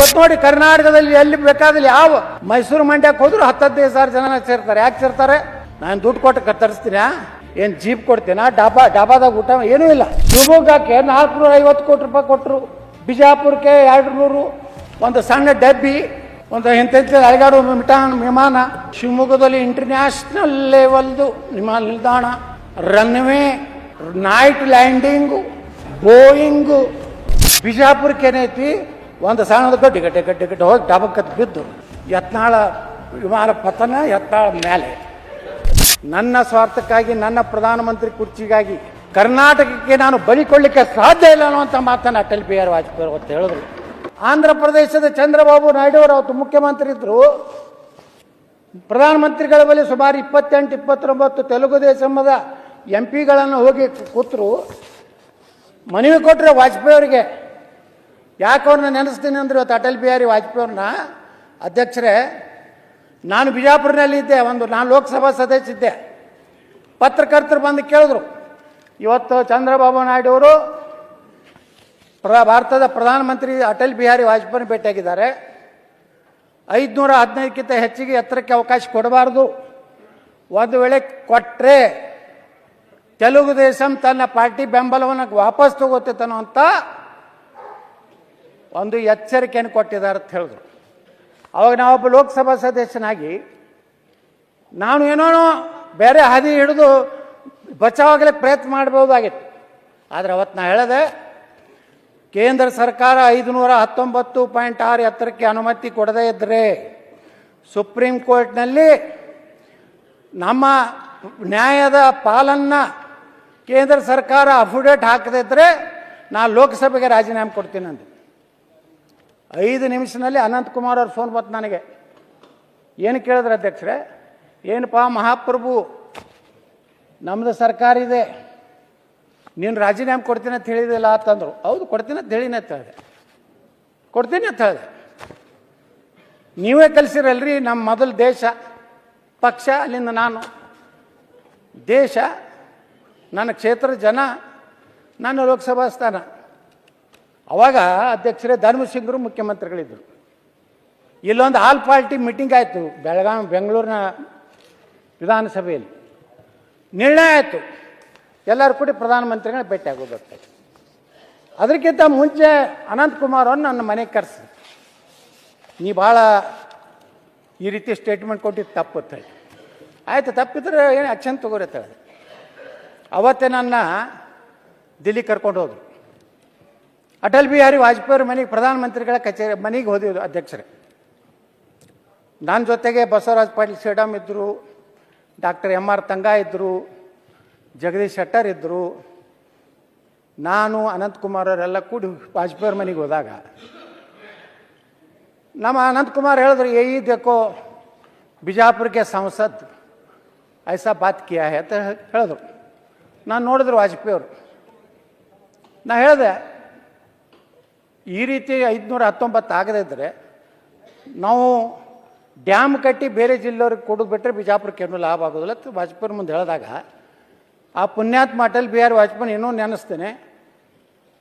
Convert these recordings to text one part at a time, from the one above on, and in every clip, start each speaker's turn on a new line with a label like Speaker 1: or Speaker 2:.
Speaker 1: ಇವತ್ತು ನೋಡಿ ಕರ್ನಾಟಕದಲ್ಲಿ ಎಲ್ಲಿ ಬೇಕಾದಲ್ಲಿ ಯಾವ ಮೈಸೂರು ಮಂಡ್ಯಕ್ಕೆ ಹೋದ್ರು 10-15,000 ಜನ ಸೇರ್ತಾರೆ. ಯಾಕೆ ಸೇರ್ತಾರೆ? ನಾನು ದುಡ್ಡು ಕೊಟ್ಟು ತರಿಸ್ತೀನ, ಏನ್ ಜೀಪ್ ಕೊಡ್ತೀನ, ಡಾಬಾದಾಗ ಊಟ ಏನೂ ಇಲ್ಲ. ಶಿವಮೊಗ್ಗಕ್ಕೆ 450 ಕೋಟಿ ರೂಪಾಯಿ ಕೊಟ್ಟರು, ಬಿಜಾಪುರಕ್ಕೆ 200, ಒಂದು ಸಣ್ಣ ಡಬ್ಬಿ, ಒಂದು ಇಂಥ ಅಲಗಾಡು ವಿಮಾನ, ಶಿವಮೊಗ್ಗದಲ್ಲಿ ಇಂಟರ್ನ್ಯಾಷನಲ್ ಲೆವೆಲ್ದು ವಿಮಾನ ನಿಲ್ದಾಣ, ರನ್ವೇ, ನೈಟ್ ಲ್ಯಾಂಡಿಂಗು, ಬೋಯಿಂಗು. ಬಿಜಾಪುರಕ್ಕೆ ಏನೈತಿ, ಒಂದು ಸಣ್ಣದ ಗಡ್ಡೆ ಹೋಗಿ ಡಾಬಕ್ಕತ್ತು ಬಿದ್ದು ಯತ್ನಾಳ ವಿಮಾನ ಪತನ, ಯತ್ನಾಳ ಮೇಲೆ. ನನ್ನ ಸ್ವಾರ್ಥಕ್ಕಾಗಿ, ನನ್ನ ಪ್ರಧಾನಮಂತ್ರಿ ಕುರ್ಚಿಗಾಗಿ ಕರ್ನಾಟಕಕ್ಕೆ ನಾನು ಬಲಿಕೊಳ್ಳಿಕ್ಕೆ ಸಾಧ್ಯ ಇಲ್ಲ ಅನ್ನುವಂಥ ಮಾತನ್ನು ಅಟಲ್ ಬಿಹಾರಿ ವಾಜಪೇಯಿ ಅವತ್ತು ಹೇಳಿದ್ರು. ಆಂಧ್ರ ಪ್ರದೇಶದ ಚಂದ್ರಬಾಬು ನಾಯ್ಡು ಅವರು ಅವತ್ತು ಮುಖ್ಯಮಂತ್ರಿ ಇದ್ರು. ಪ್ರಧಾನಮಂತ್ರಿಗಳ ಬಳಿ ಸುಮಾರು 28-29 ತೆಲುಗು ದೇಶಮದ MP ಹೋಗಿ ಕೂತರು. ಮನವಿ ಕೊಟ್ಟರೆ ವಾಜಪೇಯಿ ಅವರಿಗೆ. ಯಾಕೆ ಅವ್ರನ್ನ ನೆನೆಸ್ತೀನಿ ಅಂದ್ರೆ, ಇವತ್ತು ಅಟಲ್ ಬಿಹಾರಿ ವಾಜಪೇಯಿ ಅವ್ರನ್ನ, ಅಧ್ಯಕ್ಷರೇ, ನಾನು ಬಿಜಾಪುರನಲ್ಲಿದ್ದೆ, ನಾನು ಲೋಕಸಭಾ ಸದಸ್ಯ ಇದ್ದೆ. ಪತ್ರಕರ್ತರು ಬಂದು ಕೇಳಿದ್ರು, ಇವತ್ತು ಚಂದ್ರಬಾಬು ನಾಯ್ಡು ಅವರು ಭಾರತದ ಪ್ರಧಾನಮಂತ್ರಿ ಅಟಲ್ ಬಿಹಾರಿ ವಾಜಪೇಯಿ ಭೇಟಿಯಾಗಿದ್ದಾರೆ. 515ಕ್ಕಿಂತ ಹೆಚ್ಚಿಗೆ ಎತ್ತರಕ್ಕೆ ಅವಕಾಶ ಕೊಡಬಾರ್ದು. ಒಂದು ವೇಳೆ ಕೊಟ್ಟರೆ ತೆಲುಗು ದೇಶಂ ತನ್ನ ಪಾರ್ಟಿ ಬೆಂಬಲವನ್ನು ವಾಪಸ್ ತಗೋತೇನೋ ಅಂತ ಒಂದು ಎಚ್ಚರಿಕೆಯನ್ನು ಕೊಟ್ಟಿದ್ದಾರೆ ಅಂತ ಹೇಳಿದ್ರು. ಅವಾಗ ನಾವೊಬ್ಬ ಲೋಕಸಭಾ ಸದಸ್ಯನಾಗಿ ನಾನು ಏನೋ ಬೇರೆ ಹಾದಿ ಹಿಡಿದು ಬಚಾವಾಗಲಿಕ್ಕೆ ಪ್ರಯತ್ನ ಮಾಡಬಹುದಾಗಿತ್ತು. ಆದರೆ ಅವತ್ತು ನಾ ಹೇಳಿದೆ, ಕೇಂದ್ರ ಸರ್ಕಾರ 519.6 ಎತ್ತರಕ್ಕೆ ಅನುಮತಿ ಕೊಡದೇ ಇದ್ದರೆ, ಸುಪ್ರೀಂ ಕೋರ್ಟ್ನಲ್ಲಿ ನಮ್ಮ ನ್ಯಾಯದ ಪಾಲನ್ನು ಕೇಂದ್ರ ಸರ್ಕಾರ ಅಫಿಡೇಟ್ ಹಾಕದೇ ಇದ್ದರೆ ನಾನು ಲೋಕಸಭೆಗೆ ರಾಜೀನಾಮೆ ಕೊಡ್ತೀನಿ ಅಂದೆ. 5 ನಿಮಿಷದಲ್ಲಿ ಅನಂತಕುಮಾರ್ ಅವ್ರ ಫೋನ್ ಬಂತು ನನಗೆ. ಏನು ಕೇಳಿದ್ರೆ ಅಧ್ಯಕ್ಷರೇ, ಏನಪ್ಪ ಮಹಾಪ್ರಭು, ನಮ್ಮದು ಸರ್ಕಾರ ಇದೆ, ನೀನು ರಾಜೀನಾಮೆ ಕೊಡ್ತೀನಿ ಅಂತ ಹೇಳಿದಿಲ್ಲ ಅಂತಂದರು. ಹೌದು, ಕೊಡ್ತೀನಿ ಅಂತ ಹೇಳಿನ ಅಂತ ಹೇಳಿದೆ. ಕೊಡ್ತೀನಿ ಅಂತ ಹೇಳಿದೆ. ನೀವೇ ಕಲಿಸಿರಲ್ರಿ ನಮ್ಮ ಮೊದಲು ದೇಶ, ಪಕ್ಷ, ಅಲ್ಲಿಂದ ನಾನು, ದೇಶ, ನನ್ನ ಕ್ಷೇತ್ರದ ಜನ, ನನ್ನ ಲೋಕಸಭಾ ಸ್ಥಾನ. ಅವಾಗ ಅಧ್ಯಕ್ಷರೇ ಧರ್ಮಸಿಂಗರು ಮುಖ್ಯಮಂತ್ರಿಗಳಿದ್ದರು. ಇಲ್ಲೊಂದು ಆಲ್ ಪಾರ್ಟಿ ಮೀಟಿಂಗ್ ಆಯಿತು ಬೆಂಗಳೂರಿನ ವಿಧಾನಸಭೆಯಲ್ಲಿ. ನಿರ್ಣಯ ಆಯಿತು, ಎಲ್ಲರೂ ಕೂಡಿ ಪ್ರಧಾನಮಂತ್ರಿಗಳನ್ನ ಭೇಟಿ ಆಗೋದು. ಅದಕ್ಕಿಂತ ಮುಂಚೆ ಅನಂತಕುಮಾರ್ ಅವ್ರನ್ನ ನನ್ನ ಮನೆಗೆ ಕರೆಸಿ, ನೀ ಭಾಳ ಈ ರೀತಿ ಸ್ಟೇಟ್ಮೆಂಟ್ ಕೊಟ್ಟಿದ್ದು ತಪ್ಪುತ್ತೆ. ಆಯಿತು, ತಪ್ಪಿದ್ರೆ ಏನು ಆ್ಯಕ್ಷನ್ ತಗೋರಿ ಅಂತ ಹೇಳಿದೆ. ಅವತ್ತೇ ನನ್ನ ದಿಲ್ಲಿ ಕರ್ಕೊಂಡು ಹೋದರು. ಅಟಲ್ ಬಿಹಾರಿ ವಾಜಪೇಯಿ ಅವ್ರ ಮನೆಗೆ, ಪ್ರಧಾನಮಂತ್ರಿಗಳ ಕಚೇರಿ ಮನೆಗೆ ಹೋದಿದ್ರು ಅಧ್ಯಕ್ಷರೇ. ನನ್ನ ಜೊತೆಗೆ ಬಸವರಾಜ್ ಪಾಟೀಲ್ ಸೇಡಮ್ ಇದ್ದರು, ಡಾಕ್ಟರ್ MR ತಂಗಾ ಇದ್ದರು, ಜಗದೀಶ್ ಶೆಟ್ಟರ್ ಇದ್ದರು, ನಾನು, ಅನಂತಕುಮಾರ್ ಅವರೆಲ್ಲ ಕೂಡಿ ವಾಜಪೇಯಿ ಅವ್ರ ಮನೆಗೆ ಹೋದಾಗ ನಮ್ಮ ಅನಂತಕುಮಾರ್ ಹೇಳಿದ್ರು, ಯಹಿ ದೇಖೋ ಬಿಜಾಪುರಕ್ಕೆ ಸಂಸದ್ ಐಸಾ ಬಾತ್ ಕಿಯಾ ಹೈ ಅಂತ ಹೇಳಿದ್ರು. ನಾನು ನೋಡಿದ್ರು ವಾಜಪೇಯಿ ಅವರು. ನಾ ಹೇಳಿದೆ, ಈ ರೀತಿ 519 ಆಗದೇ ಇದ್ದರೆ ನಾವು ಡ್ಯಾಮ್ ಕಟ್ಟಿ ಬೇರೆ ಜಿಲ್ಲೆಯವ್ರಿಗೆ ಕೊಡೋದು ಬಿಟ್ಟರೆ ಬಿಜಾಪುರಕ್ಕೆ ಏನೂ ಲಾಭ ಆಗೋದಿಲ್ಲ ಅಂತ ವಾಜಪೇಯಿ ಮುಂದೆ ಹೇಳಿದಾಗ, ಆ ಪುಣ್ಯಾತ್ಮ ಅಟಲ್ ಬಿಹಾರಿ ವಾಜಪೇಯಿ ಏನೋ ನೆನೆಸ್ತೇನೆ,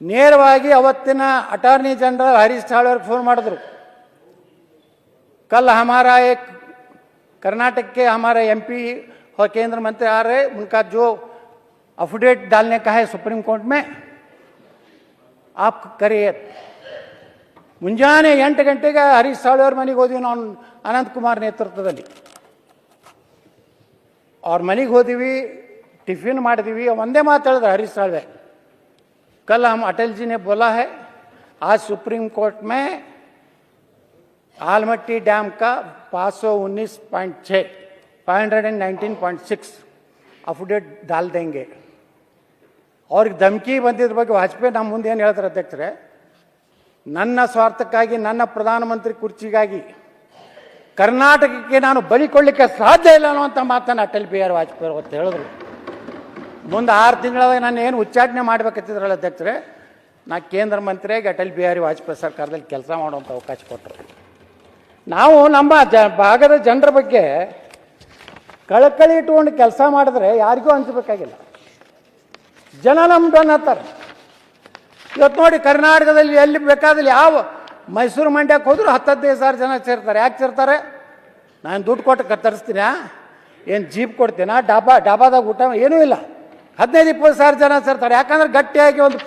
Speaker 1: ನೇರವಾಗಿ ಅವತ್ತಿನ ಅಟಾರ್ನಿ ಜನರಲ್ ಹರೀಶ್ ಸಾಳ್ವೆ ಅವ್ರಿಗೆ ಫೋನ್ ಮಾಡಿದ್ರು. कल हमारा एक कर्नाटक के हमारे MP और केंद्र मंत्री आ रहे, उनका जो अफिडेविट डालने का है सुप्रीम कोर्ट में, आप करिए. ಮುಂಜಾನೆ 8 ಗಂಟೆಗೆ ಹರೀಶ್ ಸಾಳ್ವೆ ಅವ್ರ ಮನೆಗೆ ಹೋದ್ವಿ ನಾವು, ಅನಂತಕುಮಾರ್ ನೇತೃತ್ವದಲ್ಲಿ. ಅವ್ರ ಮನೆಗೆ ಹೋದಿವಿ, ಟಿಫಿನ್ ಮಾಡಿದ್ವಿ. ಒಂದೇ ಮಾತು ಹೇಳಿದ್ರು ಹರೀಶ್ ಸಾಳ್ವೆ, कल हम अटल जी ने बोला है आज सुप्रीम कोर्ट में आलमट्टी डैम का 519.6 519.6 अफिडेविट डाल देंगे. ಅವ್ರಿಗೆ ಧಮಕಿ ಬಂದಿದ್ರ ಬಗ್ಗೆ ವಾಜಪೇಯಿ ನಮ್ಮ ಮುಂದೆ ಏನು ಹೇಳ್ತಾರೆ ಅಧ್ಯಕ್ಷರೇ, ನನ್ನ ಸ್ವಾರ್ಥಕ್ಕಾಗಿ, ನನ್ನ ಪ್ರಧಾನಮಂತ್ರಿ ಕುರ್ಚಿಗಾಗಿ ಕರ್ನಾಟಕಕ್ಕೆ ನಾನು ಬಲಿಕೊಳ್ಳಿಕ್ಕೆ ಸಾಧ್ಯ ಇಲ್ಲ ಅನ್ನುವಂಥ ಮಾತನ್ನು ಅಟಲ್ ಬಿಹಾರಿ ವಾಜಪೇಯಿ ಅವತ್ತು ಹೇಳಿದ್ರು. ಮುಂದೆ 6 ತಿಂಗಳಾಗ ನಾನು ಏನು ಉಚ್ಚಾಟನೆ ಮಾಡಬೇಕಂತಿದ್ರಲ್ಲ ಅಧ್ಯಕ್ಷರೇ, ನಾ ಕೇಂದ್ರ ಮಂತ್ರಿಯಾಗಿ ಅಟಲ್ ಬಿಹಾರಿ ವಾಜಪೇಯಿ ಸರ್ಕಾರದಲ್ಲಿ ಕೆಲಸ ಮಾಡುವಂಥ ಅವಕಾಶ ಕೊಟ್ಟರು. ನಾವು ನಮ್ಮ ಭಾಗದ ಜನರ ಬಗ್ಗೆ ಕಳಕಳಿ ಇಟ್ಕೊಂಡು ಕೆಲಸ ಮಾಡಿದ್ರೆ ಯಾರಿಗೂ ಹಂಚಬೇಕಾಗಿಲ್ಲ. ಜನ ನಮ್ಮ ಬೆನ್ನ ಹತ್ತಾರೆ. ಇವತ್ತು ನೋಡಿ ಕರ್ನಾಟಕದಲ್ಲಿ ಎಲ್ಲಿ ಬೇಕಾದಲ್ಲಿ ಯಾವ ಮೈಸೂರು ಮಂಡ್ಯಕ್ಕೆ ಹೋದ್ರು 10-15 ಜನ ಸೇರ್ತಾರೆ. ಯಾಕೆ ಸೇರ್ತಾರೆ? ನಾನು ದುಡ್ಡು ಕೊಟ್ಟು ತರಿಸ್ತೀನ, ಏನು ಜೀಪ್ ಕೊಡ್ತೀನ, ಡಾಬಾದಾಗ ಊಟ ಏನೂ ಇಲ್ಲ. 15-20 ಸಾವಿರ ಜನ ಸೇರ್ತಾರೆ. ಯಾಕಂದ್ರೆ ಗಟ್ಟಿಯಾಗಿ ಒಂದು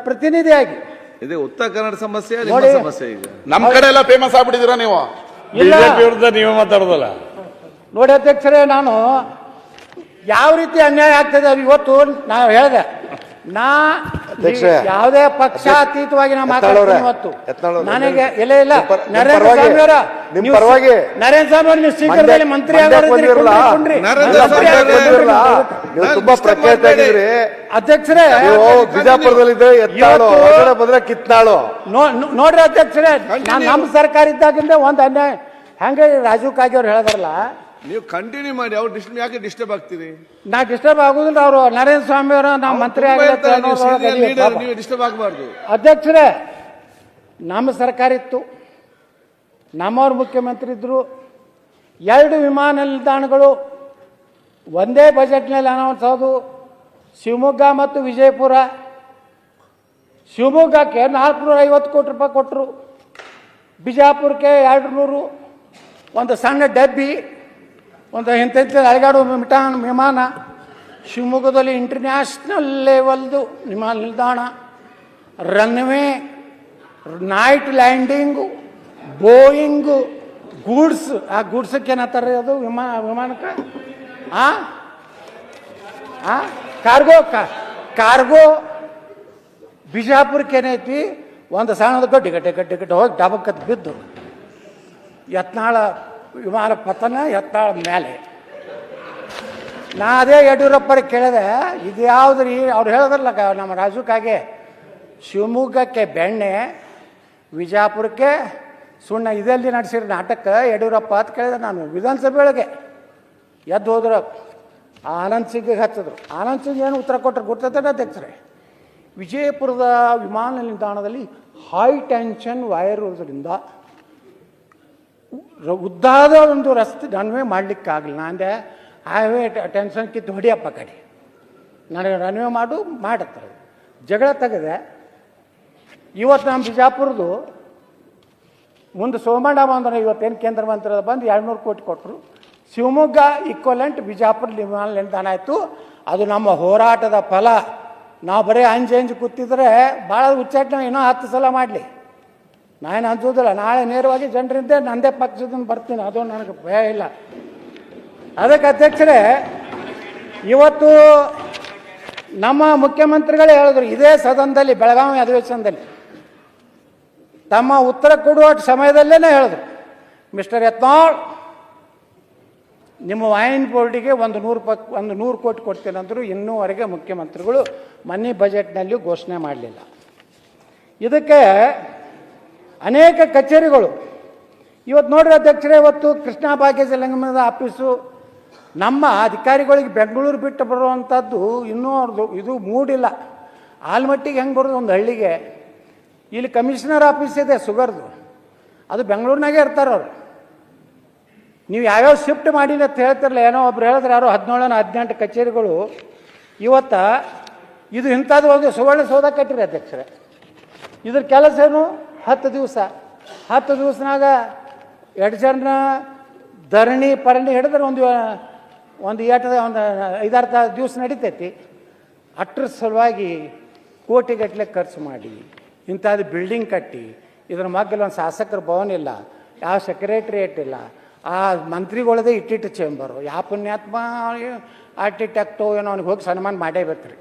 Speaker 1: ಪ್ರತಿನಿಧಿಯಾಗಿ.
Speaker 2: ಇದು ಉತ್ತರ ಕನ್ನಡ ಸಮಸ್ಯೆ, ಸಮಸ್ಯೆ. ಈಗ
Speaker 3: ನಮ್ಮ ಕಡೆ ಎಲ್ಲ ಫೇಮಸ್ ಆಗ್ಬಿಟ್ಟಿದ್ದೀರಾ ನೀವು?
Speaker 4: ಬಿಜೆಪಿ ವಿರುದ್ಧ ನೀವೇ ಮಾತಾಡೋದಲ್ಲ.
Speaker 1: ನೋಡಿ ಅಧ್ಯಕ್ಷರೇ, ನಾನು ಯಾವ ರೀತಿ ಅನ್ಯಾಯ ಆಗ್ತದೆ ಅದು ಇವತ್ತು ನಾವು ಹೇಳಿದೆ. ಯಾವುದೇ ಪಕ್ಷಾತೀತವಾಗಿ ನಾ ಮಾತಾಡ್ತೀನಿ ಇವತ್ತು. ನನಗೆ ಇಲ್ಲ ನರೇಂದ್ರ ಸ್ವಾಮಿ ಅವರ ನರೇಂದ್ರ ಸ್ವಾಮಿ ಅವರು ನೀವು ಶೀಘ್ರದಲ್ಲಿ ಮಂತ್ರಿ
Speaker 5: ತುಂಬಾ ಪ್ರಖ್ಯಾತ ಆಗಿದ್ರಿ
Speaker 1: ಅಧ್ಯಕ್ಷರೇ.
Speaker 5: ಬಿಜಾಪುರದಲ್ಲಿದ್ದರೆ ಬಂದ್ರೆ ಕಿತ್ನಾಳು
Speaker 1: ನೋಡ್ರಿ ಅಧ್ಯಕ್ಷರೇ, ನಮ್ಮ ಸರ್ಕಾರ ಇದ್ದಾಗಿಂದ ಒಂದು ಅನ್ಯಾಯ ಹೆಂಗೆ ರಾಜೀವ್ ಕಾಗೆ ಅವ್ರು ಹೇಳಿದಾರಲ್ಲ,
Speaker 2: ನೀವು ಕಂಟಿನ್ಯೂ ಮಾಡಿ. ಅವ್ರು ಯಾಕೆ ಡಿಸ್ಟರ್ಬ್ ಆಗ್ತೀರಿ?
Speaker 1: ನಾ ಡಿಸ್ಟರ್ಬ್ ಆಗುದಿಲ್ಲ. ಅವರು ನರೇಂದ್ರ ಸ್ವಾಮಿ ಅವರು ನಾವು ಮಂತ್ರಿ
Speaker 2: ಡಿಸ್ಟರ್ಬ್ ಆಗಬಾರ್ದು.
Speaker 1: ಅಧ್ಯಕ್ಷರೇ, ನಮ್ಮ ಸರ್ಕಾರ ಇತ್ತು, ನಮ್ಮವ್ರು ಮುಖ್ಯಮಂತ್ರಿ ಇದ್ರು. 2 ವಿಮಾನ ನಿಲ್ದಾಣಗಳು ಒಂದೇ ಬಜೆಟ್ನಲ್ಲಿ ಅನೌನ್ಸ್ ಆದವು, ಶಿವಮೊಗ್ಗ ಮತ್ತು ವಿಜಯಪುರ. ಶಿವಮೊಗ್ಗಕ್ಕೆ 450 ಕೋಟಿ ರೂಪಾಯಿ ಕೊಟ್ಟರು, ಬಿಜಾಪುರಕ್ಕೆ 200. ಒಂದು ಸಣ್ಣ ಡಬ್ಬಿ, ಒಂದು ಇಂಥ ಅಳಗಾಡು ವಿಮಾನ. ಶಿವಮೊಗ್ಗದಲ್ಲಿ ಇಂಟರ್ನ್ಯಾಷನಲ್ ಲೆವೆಲ್ದು ವಿಮಾನ ನಿಲ್ದಾಣ, ರನ್ವೇ, ನೈಟ್ ಲ್ಯಾಂಡಿಂಗು, ಬೋಯಿಂಗು, ಗೂಡ್ಸ್. ಆ ಗೂಡ್ಸಕ್ಕೆ ಏನಂತಾರೆ ಅದು ವಿಮಾನಕ್ಕೆ? ಕಾರ್ಗೋ. ಬಿಜಾಪುರಕ್ಕೆ ಏನೈತಿ, ಒಂದು ಸಣ್ಣದು ಗಡ್ಡೆ ಹೋಗಿ ಡಬಕ್ಕತ್ತು ಬಿದ್ದು ಯತ್ನಾಳ ವಿಮಾನ ಪತನ, ಯತ್ನಾಳ ಮೇಲೆ. ನಾ ಅದೇ ಯಡಿಯೂರಪ್ಪರಿಗೆ ಕೇಳಿದೆ, ಇದು ಯಾವುದ್ರಿ? ಅವ್ರು ಹೇಳಿದ್ರಲ್ಲ ನಮ್ಮ ರಾಜಕಾಗೆ, ಶಿವಮೊಗ್ಗಕ್ಕೆ ಬೆಣ್ಣೆ, ವಿಜಾಪುರಕ್ಕೆ ಸುಣ್ಣ, ಇದೆಲ್ಲಿ ನಡೆಸಿರೋ ನಾಟಕ ಯಡಿಯೂರಪ್ಪ ಅಂತ ಕೇಳಿದೆ ನಾನು. ವಿಧಾನಸಭೆ ಒಳಗೆ ಎದ್ದು ಹೋದ್ರು, ಆನಂದ್ ಸಿಂಗ್ಗೆ ಹಚ್ಚಿದ್ರು. ಆನಂದ್ ಸಿಂಗ್ ಏನು ಉತ್ತರ ಕೊಟ್ಟರು ಗೊತ್ತೈತೆ ಅಧ್ಯಕ್ಷರೇ? ವಿಜಯಪುರದ ವಿಮಾನ ನಿಲ್ದಾಣದಲ್ಲಿ ಹೈ ಟೆನ್ಷನ್ ವೈರ್ ಇರೋದ್ರಿಂದ ಉದ್ದಾದ ಒಂದು ರಸ್ತೆ ರನ್ವೇ ಮಾಡಲಿಕ್ಕಾಗಲಿಲ್ಲ. ಅಂದೆ ಹೈವೇ ಟೆನ್ಷನ್ ಕಿತ್ತು ಹೊಡಿಯಪ್ಪ ಕಡೆ, ನನಗೆ ರನ್ವೇ ಮಾಡತ್ತಾರೆ. ಜಗಳ ತೆಗೆದೆ. ಇವತ್ತು ನಮ್ಮ ಬಿಜಾಪುರದು ಮುಂದೆ ಸೋಮಣ್ಣ ಬಂದ್ರೆ, ಇವತ್ತೇನು ಕೇಂದ್ರ ಮಂತ್ರಿ ಬಂದು 200 ಕೋಟಿ ಕೊಟ್ಟರು. ಶಿವಮೊಗ್ಗ ಈಕ್ವಲೆಂಟ್ ಬಿಜಾಪುರ ವಿಮಾನ ನಿಲ್ದಾಣ ಆಯಿತು. ಅದು ನಮ್ಮ ಹೋರಾಟದ ಫಲ. ನಾವು ಬರೀ ಅಂಜು ಕೂತಿದ್ರೆ ಭಾಳ ಉಚ್ಚಾಟನೆ ಇನ್ನೂ 10 ಸಲ ಮಾಡಲಿ, ನಾನೇನು ಅನ್ಸೋದಿಲ್ಲ. ನಾಳೆ ನೇರವಾಗಿ ಜನರಿಂದ ನಂದೇ ಪಕ್ಷದಿಂದ ಬರ್ತೀನಿ, ಅದು ನನಗೆ ಭಯ ಇಲ್ಲ. ಅದಕ್ಕೆ ಅಧ್ಯಕ್ಷರೇ, ಇವತ್ತು ನಮ್ಮ ಮುಖ್ಯಮಂತ್ರಿಗಳೇ ಹೇಳಿದ್ರು ಇದೇ ಸದನದಲ್ಲಿ, ಬೆಳಗಾವಿ ಅಧಿವೇಶನದಲ್ಲಿ ತಮ್ಮ ಉತ್ತರ ಕೊಡುವ ಸಮಯದಲ್ಲೇ ಹೇಳಿದ್ರು, ಮಿಸ್ಟರ್ ಯತ್ನಾಳ್, ನಿಮ್ಮ ವೈನ್ ಬೋರ್ಡಿಗೆ ಒಂದು 100 ಕೋಟಿ ಕೊಡ್ತೀನಿ ಅಂದರು. ಇನ್ನೂವರೆಗೆ ಮುಖ್ಯಮಂತ್ರಿಗಳು ಮನಿ ಬಜೆಟ್ನಲ್ಲಿಯೂ ಘೋಷಣೆ ಮಾಡಲಿಲ್ಲ. ಇದಕ್ಕೆ ಅನೇಕ ಕಚೇರಿಗಳು ಇವತ್ತು ನೋಡ್ರಿ ಅಧ್ಯಕ್ಷರೇ, ಇವತ್ತು ಕೃಷ್ಣ ಭಾಗ್ಯ ಲಿಂಗಮದ ಆಫೀಸು ನಮ್ಮ ಅಧಿಕಾರಿಗಳಿಗೆ ಬೆಂಗಳೂರು ಬಿಟ್ಟು ಬರುವಂಥದ್ದು ಇನ್ನೂ ಅವ್ರದ್ದು ಇದು ಮೂಡಿಲ್ಲ. ಆಲ್ಮಟ್ಟಿಗೆ ಹೆಂಗೆ ಬರೋದು ಒಂದು ಹಳ್ಳಿಗೆ? ಇಲ್ಲಿ ಕಮಿಷನರ್ ಆಫೀಸ್ ಇದೆ ಸುಗರ್ದು, ಅದು ಬೆಂಗಳೂರಿನಾಗೆ ಇರ್ತಾರೆ ಅವರು. ನೀವು ಯಾವ್ಯಾವ ಶಿಫ್ಟ್ ಮಾಡೀನಿ ಅಂತ ಹೇಳ್ತಿರಲ್ಲ, ಏನೋ ಒಬ್ರು ಹೇಳಿದ್ರೆ ಯಾರೋ 17-18 ಕಚೇರಿಗಳು ಇವತ್ತು ಇದು ಇಂಥದ್ದು ಒಂದು ಸುವರ್ಣಸೌಧ ಕಟ್ಟಿರಿ ಅಧ್ಯಕ್ಷರೇ. ಇದ್ರ ಕೆಲಸ ಏನು? 10 ದಿವಸ. 10 ದಿವಸನಾಗ 2 ಜನ ಧರಣಿ ಪರಣಿ ಹಿಡಿದ್ರೆ ಒಂದು 5-6 ದಿವಸ ನಡೀತೈತಿ. ಅಟ್ರ ಸಲುವಾಗಿ ಕೋಟಿಗಟ್ಟಲೆ ಖರ್ಚು ಮಾಡಿ ಇಂಥದ್ದು ಬಿಲ್ಡಿಂಗ್ ಕಟ್ಟಿ, ಇದ್ರ ಮಗ್ಗಲ್ಲಿ ಒಂದು ಶಾಸಕರ ಭವನ ಇಲ್ಲ, ಯಾವ ಸೆಕ್ರೆಟ್ರಿಯೇಟ್ ಇಲ್ಲ, ಆ ಮಂತ್ರಿಗಳದೇ ಇಟ್ಟಿಟ್ಟು ಚೇಂಬರು. ಯಾವ ಪುಣ್ಯಾತ್ಮ ಆರ್ಕಿಟೆಕ್ಟು ಏನೋ ಅವ್ನಿಗೆ ಹೋಗಿ ಸನ್ಮಾನ ಮಾಡೇ ಬರ್ತೀರಿ.